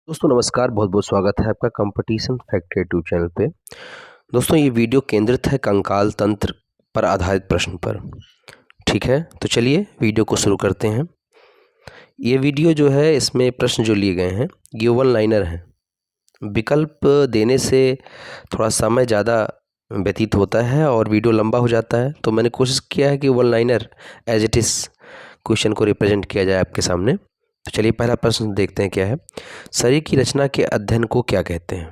दोस्तों नमस्कार, बहुत बहुत स्वागत है आपका कंपटीशन फैक्टर यूट्यूब चैनल पे। दोस्तों ये वीडियो केंद्रित है कंकाल तंत्र पर आधारित प्रश्न पर। ठीक है, तो चलिए वीडियो को शुरू करते हैं। ये वीडियो जो है इसमें प्रश्न जो लिए गए हैं ये वन लाइनर हैं। विकल्प देने से थोड़ा समय ज़्यादा व्यतीत होता है और वीडियो लंबा हो जाता है, तो मैंने कोशिश किया है कि one liner as it is question को रिप्रेजेंट किया जाए आपके सामने। तो चलिए पहला प्रश्न देखते हैं क्या है। शरीर की रचना के अध्ययन को क्या कहते हैं?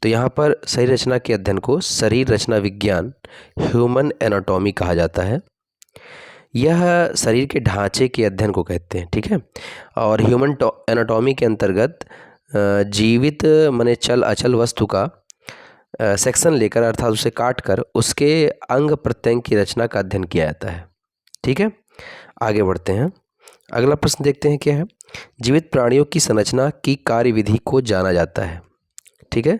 तो यहाँ पर शरीर रचना के अध्ययन को शरीर रचना विज्ञान ह्यूमन एनाटॉमी कहा जाता है। यह शरीर के ढांचे के अध्ययन को कहते हैं। ठीक है, और ह्यूमन एनाटॉमी के अंतर्गत जीवित माने चल अचल वस्तु का सेक्शन लेकर अर्थात उसे काट कर उसके अंग प्रत्यंग की रचना का अध्ययन किया जाता है। ठीक है, आगे बढ़ते हैं। अगला प्रश्न देखते हैं क्या है। जीवित प्राणियों की संरचना की कार्यविधि को जाना जाता है। ठीक है,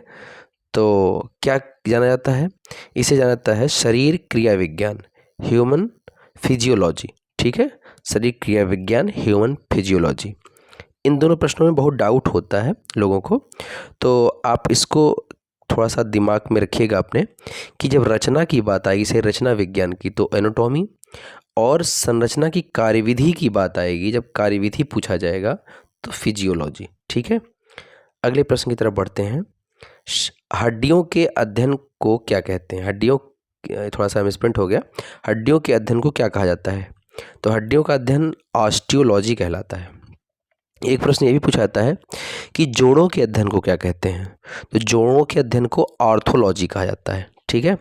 तो क्या जाना जाता है? इसे जाना जाता है शरीर क्रिया विज्ञान ह्यूमन फिजियोलॉजी। ठीक है, शरीर क्रिया विज्ञान ह्यूमन फिजियोलॉजी। इन दोनों प्रश्नों में बहुत डाउट होता है लोगों को, तो आप इसको थोड़ा सा दिमाग में रखिएगा अपने कि जब रचना की बात आएगी शरीर रचना विज्ञान की तो एनाटॉमी, और संरचना की कार्यविधि की बात आएगी जब कार्यविधि पूछा जाएगा तो फिजियोलॉजी। ठीक है, अगले प्रश्न की तरफ बढ़ते हैं। हड्डियों के अध्ययन को क्या कहते हैं? हड्डियों, थोड़ा सा मिसप्रिंट हो गया। हड्डियों के अध्ययन को क्या कहा जाता है? तो हड्डियों का अध्ययन ऑस्टियोलॉजी कहलाता है। एक प्रश्न ये भी पूछा जाता है कि जोड़ों के अध्ययन को क्या कहते हैं? तो जोड़ों के अध्ययन को ऑर्थोलॉजी कहा जाता है। ठीक है,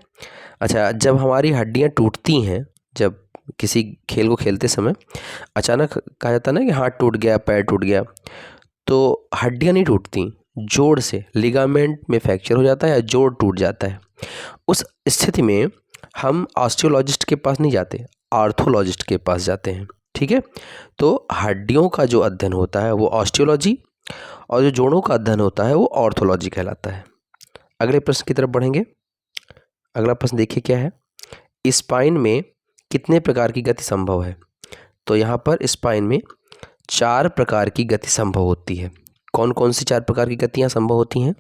अच्छा, जब हमारी हड्डियां टूटती हैं, जब किसी खेल को खेलते समय अचानक कहा जाता है ना कि हाथ टूट गया, पैर टूट गया, तो हड्डियां नहीं टूटती, जोड़ से लिगामेंट में फ्रैक्चर हो जाता है या जोड़ टूट जाता है। उस स्थिति में हम ऑस्टियोलॉजिस्ट के पास नहीं जाते, आर्थोलॉजिस्ट के पास जाते हैं। ठीक है, तो हड्डियों का जो अध्ययन होता है वो ऑस्टियोलॉजी और जो जोड़ों का अध्ययन होता है वो ऑर्थोलॉजी कहलाता है। अगले प्रश्न की तरफ बढ़ेंगे। अगला प्रश्न देखिए क्या है। स्पाइन में कितने प्रकार की गति संभव है? तो यहाँ पर स्पाइन में 4 प्रकार की गति संभव होती है। कौन कौन सी 4 प्रकार की गतियाँ संभव होती हैं?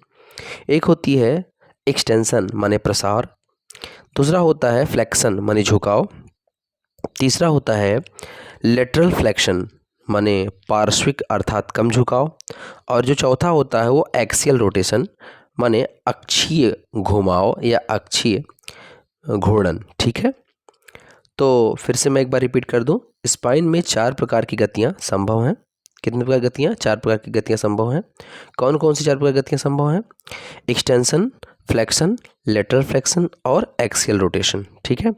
एक होती है एक्सटेंशन माने प्रसार, दूसरा होता है फ्लेक्शन माने झुकाव, तीसरा होता है लेटरल फ्लेक्शन माने पार्श्विक अर्थात कम झुकाव, और जो चौथा होता है वो एक्सियल रोटेशन माने अक्षीय घुमाव या अक्षीय घूर्णन। ठीक है, तो फिर से मैं एक बार रिपीट कर दूं। स्पाइन में 4 प्रकार की गतियां संभव हैं। कितने प्रकार की गतियां? 4 प्रकार की गतियां संभव हैं। कौन कौन सी 4 प्रकार की गतियां संभव हैं? एक्सटेंशन, फ्लेक्शन, लेटरल फ्लेक्शन और एक्सियल रोटेशन। ठीक है,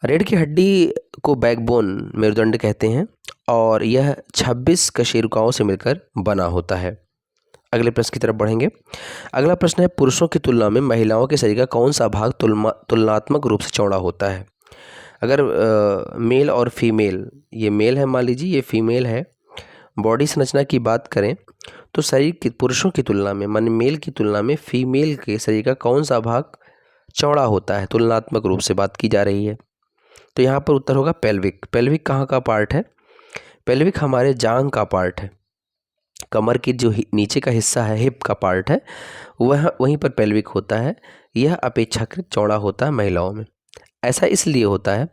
रीढ़ की हड्डी को बैकबोन मेरुदंड कहते हैं और यह 26 कशेरुकाओं से मिलकर बना होता है। अगले प्रश्न की तरफ बढ़ेंगे। अगला प्रश्न है पुरुषों की तुलना में महिलाओं के शरीर का कौन सा भाग तुलनात्मक रूप से चौड़ा होता है? अगर मेल और फीमेल, ये मेल है मान लीजिए, ये फीमेल है, बॉडी संरचना की बात करें तो शरीर की पुरुषों की तुलना में माने मेल की तुलना में फीमेल के शरीर का कौन सा भाग चौड़ा होता है? तुलनात्मक रूप से बात की जा रही है, तो यहाँ पर उत्तर होगा पेल्विक। पेल्विक कहाँ का पार्ट है? पेल्विक हमारे जांघ का पार्ट है। कमर की जो नीचे का हिस्सा है, हिप का पार्ट है, वह वहीं पर पेल्विक होता है। यह अपेक्षाकृत चौड़ा होता है महिलाओं में। ऐसा इसलिए होता है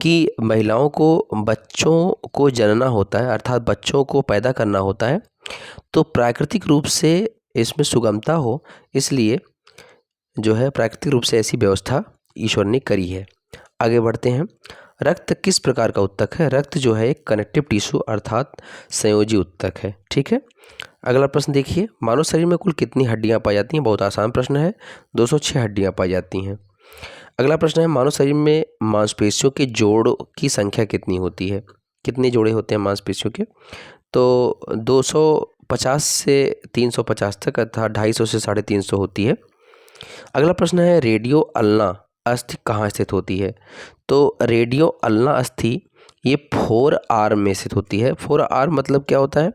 कि महिलाओं को बच्चों को जनना होता है अर्थात बच्चों को पैदा करना होता है, तो प्राकृतिक रूप से इसमें सुगमता हो, इसलिए जो है प्राकृतिक रूप से ऐसी व्यवस्था ईश्वर ने करी है। आगे बढ़ते हैं। रक्त किस प्रकार का उत्तक है? रक्त जो है एक कनेक्टिव टिश्यू अर्थात संयोजी उत्तक है। ठीक है, अगला प्रश्न देखिए। मानव शरीर में कुल कितनी हड्डियां पाई जाती हैं? बहुत आसान प्रश्न है, 206 हड्डियां पाई जाती हैं। अगला प्रश्न है मानव शरीर में मांसपेशियों के जोड़ की संख्या कितनी होती है? कितने जोड़े होते हैं मांसपेशियों के? तो 250 से 350 तक अर्थात 250 से 350 होती है। अगला प्रश्न है रेडियो अल्ना अस्थि कहाँ स्थित होती है? तो रेडियो अल्ना अस्थि ये 4 आर्म में स्थित होती है। 4 आर्म मतलब क्या होता है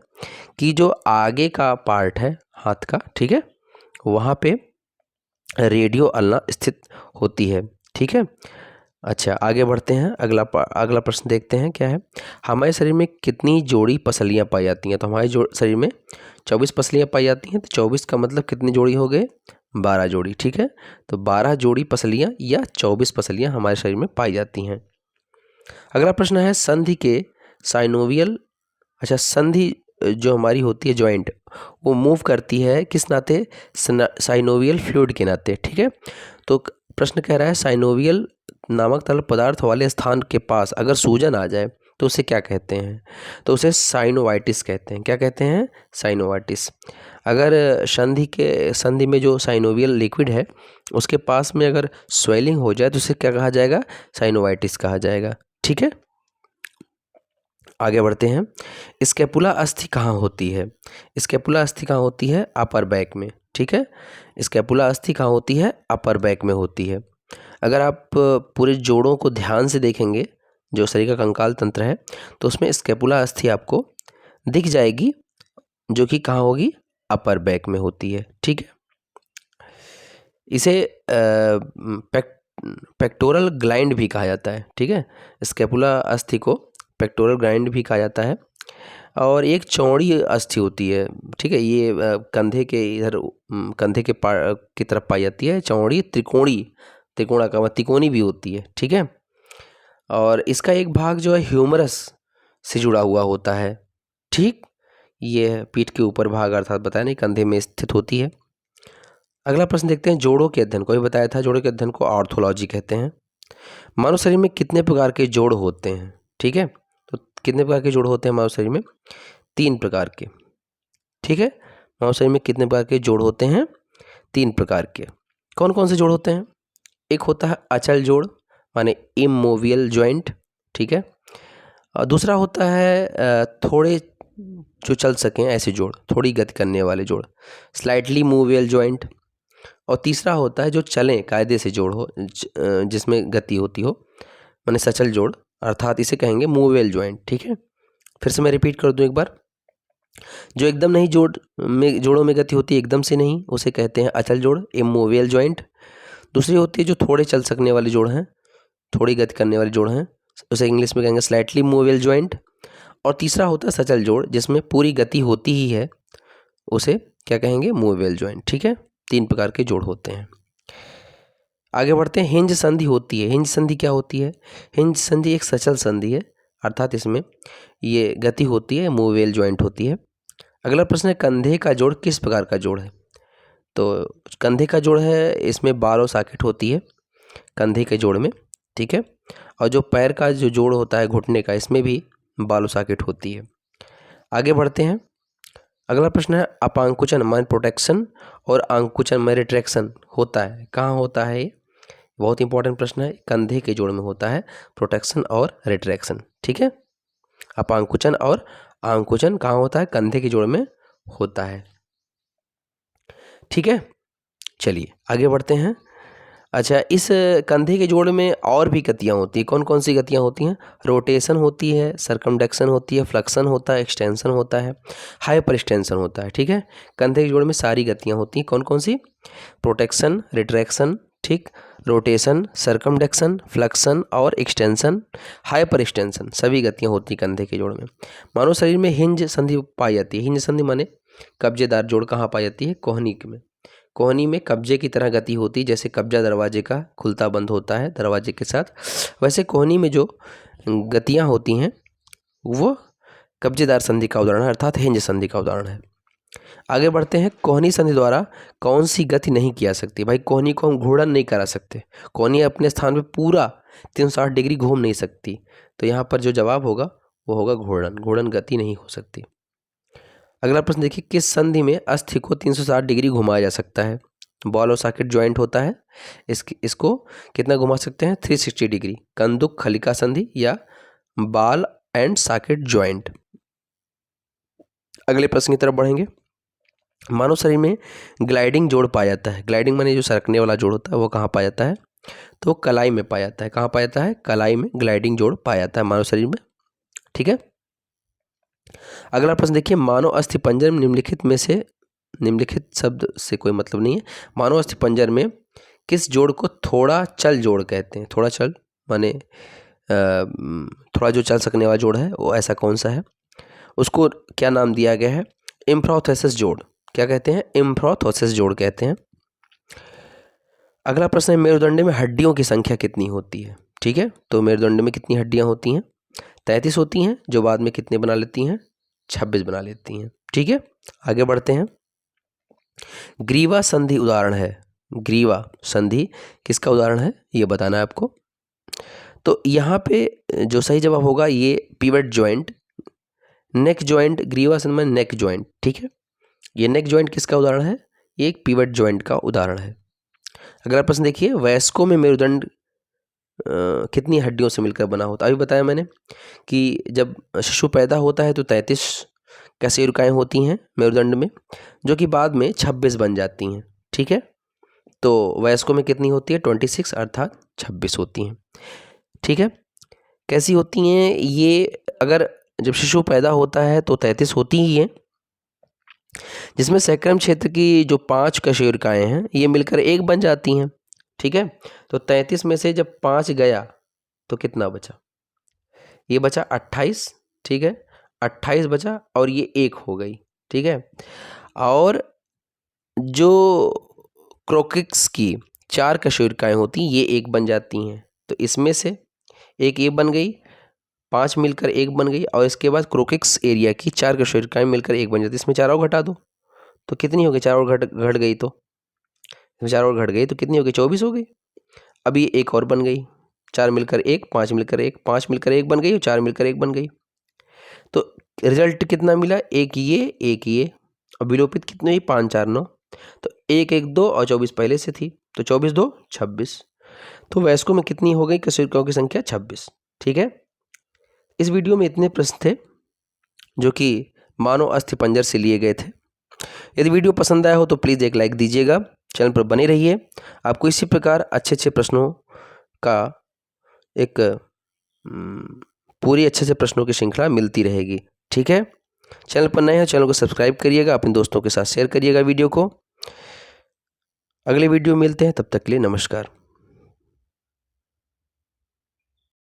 कि जो आगे का पार्ट है हाथ का, ठीक है, वहाँ पे रेडियो अल्ना स्थित होती है। ठीक है, अच्छा, आगे बढ़ते हैं। अगला प्रश्न देखते हैं क्या है। हमारे शरीर में कितनी जोड़ी पसलियाँ पाई जाती हैं? तो हमारे शरीर में 24 पसलियाँ पाई जाती हैं। तो 24 का मतलब कितनी जोड़ी हो गए? 12 जोड़ी। ठीक है, तो 12 जोड़ी पसलियाँ या 24 पसलियाँ हमारे शरीर में पाई जाती हैं। अगला प्रश्न है संधि के साइनोवियल। अच्छा, संधि जो हमारी होती है जॉइंट, वो मूव करती है किस नाते? साइनोवियल फ्लूइड के नाते। ठीक है, तो प्रश्न कह रहा है साइनोवियल नामक तरल पदार्थ वाले स्थान के पास अगर सूजन आ जाए तो उसे क्या कहते हैं? तो उसे साइनोवाइटिस कहते हैं। क्या कहते हैं? साइनोवाइटिस। अगर संधि में जो साइनोवियल लिक्विड है उसके पास में अगर स्वेलिंग हो जाए तो उसे क्या कहा जाएगा? साइनोवाइटिस कहा जाएगा। ठीक है, आगे बढ़ते हैं। स्कैपुला अस्थि कहाँ होती है? स्कैपुला अस्थि कहाँ होती है? अपर बैक में। ठीक है, स्कैपुला अस्थि कहाँ होती है? अपर बैक में होती है। अगर आप पूरे जोड़ों को ध्यान से देखेंगे, जो शरीर का कंकाल तंत्र है, तो उसमें स्कैपुला अस्थि आपको दिख जाएगी, जो कि कहाँ होगी? अपर बैक में होती है। ठीक है, इसे पेक्टोरल ग्लैंड भी कहा जाता है। ठीक है, स्कैपुला अस्थि को पेक्टोरल ग्लैंड भी कहा जाता है। और एक चौड़ी अस्थि होती है। ठीक है, ये कंधे के इधर कंधे के की तरफ पाई जाती है। चौड़ी त्रिकोणा का तिकोनी भी होती है। ठीक है, और इसका एक भाग जो है ह्यूमरस से जुड़ा हुआ होता है। ठीक, ये पीठ के ऊपर भाग अर्थात बताया नहीं, कंधे में स्थित होती है। अगला प्रश्न देखते हैं। जोड़ों के अध्ययन को भी बताया था, जोड़ों के अध्ययन को ऑर्थोलॉजी कहते हैं। मानव शरीर में कितने प्रकार के जोड़ होते हैं? ठीक है, तो कितने प्रकार के जोड़ होते हैं मानव शरीर में? 3 प्रकार के। ठीक है, मानव शरीर में कितने प्रकार के जोड़ होते हैं? 3 प्रकार के। कौन कौन से जोड़ होते हैं? एक होता है अचल जोड़, माने इमोवियल जॉइंट। ठीक है, और दूसरा होता है थोड़े जो चल सकें ऐसे जोड़, थोड़ी गति करने वाले जोड़, स्लाइटली मूवेबल जॉइंट। और तीसरा होता है जो चलें कायदे से जोड़ हो, जिसमें गति होती हो, माने सचल जोड़, अर्थात इसे कहेंगे मूवेबल जॉइंट। ठीक है, फिर से मैं रिपीट कर दूं एक बार। जो एकदम नहीं जोड़ों में गति होती है, एकदम से नहीं, उसे कहते हैं अचल जोड़, इमोवियल जॉइंट। दूसरी होती है जो थोड़े चल सकने वाले जोड़ हैं, थोड़ी गति करने वाले जोड़ हैं, उसे इंग्लिश में कहेंगे स्लाइटली मूवेबल जॉइंट। और तीसरा होता है सचल जोड़, जिसमें पूरी गति होती ही है, उसे क्या कहेंगे? Movable joint. ठीक है, 3 प्रकार के जोड़ होते हैं। आगे बढ़ते हैं। हिंज संधि होती है। हिंज संधि क्या होती है? हिंज संधि एक सचल संधि है, अर्थात इसमें ये गति होती है, मूवेबल जॉइंट होती है। अगला प्रश्न है कंधे का जोड़ किस प्रकार का जोड़ है? तो कंधे का जोड़ है, इसमें बालो सॉकेट होती है कंधे के जोड़ में। ठीक है, और जो पैर का जो जोड़ होता है घुटने का, इसमें भी बालो सॉकेट होती है। आगे बढ़ते हैं। अगला प्रश्न है अपांकुचन मान प्रोटेक्शन और आंकुचन में रिट्रैक्शन होता है, कहाँ होता है? ये बहुत इंपॉर्टेंट प्रश्न है। कंधे के जोड़ में होता है प्रोटेक्शन और रिट्रैक्शन। ठीक है, अपांकुचन और आंकुचन कहाँ होता है? कंधे के जोड़ में होता है। ठीक है, चलिए आगे बढ़ते हैं। अच्छा, इस कंधे के जोड़ में और भी गतियाँ होती हैं। कौन कौन सी गतियाँ होती हैं? रोटेशन होती है, सरकमडक्शन होती है, फ्लेक्शन होता है, एक्सटेंशन होता है, हाइपर एक्सटेंशन होता है। ठीक है, कंधे के जोड़ में सारी गतियाँ होती हैं। कौन कौन सी? प्रोटेक्शन, रिट्रैक्शन, ठीक, रोटेशन, सरकमडक्शन, फ्लेक्शन और एक्सटेंशन, हाइपर एक्सटेंशन, सभी गतियाँ होती हैं कंधे के जोड़ में। मानव शरीर में हिंज संधि पाई जाती है। हिंज संधि माने कब्जेदार जोड़ कहाँ पाई जाती है? कोहनी में। कोहनी में कब्जे की तरह गति होती है, जैसे कब्जा दरवाजे का खुलता बंद होता है दरवाजे के साथ, वैसे कोहनी में जो गतियाँ होती हैं वो कब्जेदार संधि का उदाहरण है, अर्थात हिंज संधि का उदाहरण है। आगे बढ़ते हैं। कोहनी संधि द्वारा कौन सी गति नहीं की जा सकती? भाई कोहनी को हम घूर्णन नहीं करा सकते, कोहनी अपने स्थान पे पूरा 360 डिग्री घूम नहीं सकती, तो यहाँ पर जो जवाब होगा वो होगा घूर्णन। घूर्णन गति नहीं हो सकती। अगला प्रश्न देखिए, किस संधि में अस्थि को 360 डिग्री घुमाया जा सकता है? बॉल और सॉकेट ज्वाइंट होता है, इसको कितना घुमा सकते हैं? 360 डिग्री। कंदुक खलिका संधि या बॉल एंड सॉकेट ज्वाइंट। अगले प्रश्न की तरफ बढ़ेंगे। मानव शरीर में ग्लाइडिंग जोड़ पाया जाता है। ग्लाइडिंग माने जो सरकने वाला जोड़ होता है, वो कहाँ पाया जाता है? तो कलाई में पाया जाता है। कहाँ पाया जाता है? कलाई में ग्लाइडिंग जोड़ पाया जाता है मानव शरीर में। ठीक है, अगला प्रश्न देखिए। मानव अस्थिपंजर में निम्नलिखित शब्द से कोई मतलब नहीं है। मानव अस्थिपंजर में किस जोड़ को थोड़ा चल जोड़ कहते हैं? थोड़ा चल माने थोड़ा जो चल सकने वाला जोड़ है वो ऐसा कौन सा है, उसको क्या नाम दिया गया है? इम्फ्राथेसिस जोड़। क्या कहते हैं? इम्फ्राथेसिस जोड़ कहते हैं। अगला प्रश्न है, मेरुदंड में हड्डियों की संख्या कितनी होती है? ठीक है, तो मेरुदंड में कितनी हड्डियां होती हैं? 33 होती हैं, जो बाद में कितने बना लेती हैं? 26 बना लेती हैं। ठीक है, आगे बढ़ते हैं। ग्रीवा संधि उदाहरण है। ग्रीवा संधि किसका उदाहरण है, ये बताना है आपको। तो यहाँ पे जो सही जवाब होगा ये पिवट जॉइंट, नेक जॉइंट। ग्रीवा संधि में नेक जॉइंट। ठीक है, ये नेक जॉइंट किसका उदाहरण है? ये एक पिवट जॉइंट का उदाहरण है। अगला प्रश्न देखिए, वयस्कों में मेरुदंड कितनी हड्डियों से मिलकर बना होता है? अभी बताया मैंने कि जब शिशु पैदा होता है तो 33 कशेरुकाएँ होती हैं मेरुदंड में, जो कि बाद में 26 बन जाती हैं। ठीक है, तो वयस्कों में कितनी होती है? 26 अर्थात 26 होती हैं। ठीक है, कैसी होती हैं ये? अगर जब शिशु पैदा होता है तो 33 होती ही हैं, जिसमें सैक्रम क्षेत्र की जो 5 कशेरुकाएँ हैं ये मिलकर एक बन जाती हैं। ठीक है, तो 33 में से जब 5 गया तो कितना बचा? ये बचा 28। ठीक है, 28 बचा और ये 1 हो गई। ठीक है, और जो क्रोकिक्स की 4 कशेरुकाएँ होती हैं ये एक बन जाती हैं, तो इसमें से एक ये बन गई, 5 मिलकर एक बन गई, और इसके बाद क्रोकिक्स एरिया की 4 कशेरुकाएँ मिलकर एक बन जाती है। इसमें 4 और घटा दो तो कितनी हो गई? 4 और घट गई तो 4 और घट गई तो कितनी हो गई? 24 हो गई। अभी एक और बन गई, 4 मिलकर 1, 5 मिलकर 1, 5 मिलकर 1 बन गई और 4 मिलकर 1 बन गई। तो रिजल्ट कितना मिला? एक ये और विलोपित कितनी हुई? 5 4 9। तो 1 1 2 और 24 पहले से थी, तो 24 2 26। तो वयस्कों में कितनी हो गई कशेरुकाओं की संख्या? 26। ठीक है, इस वीडियो में इतने प्रश्न थे जो कि मानव अस्थिपंजर से लिए गए थे। यदि वीडियो पसंद आया हो तो प्लीज़ एक लाइक दीजिएगा, चैनल पर बने रहिए। आपको इसी प्रकार अच्छे प्रश्नों का एक पूरी अच्छे से प्रश्नों की श्रृंखला मिलती रहेगी। ठीक है, चैनल पर नए हैं चैनल को सब्सक्राइब करिएगा, अपने दोस्तों के साथ शेयर करिएगा वीडियो को। अगले वीडियो मिलते हैं, तब तक के लिए नमस्कार।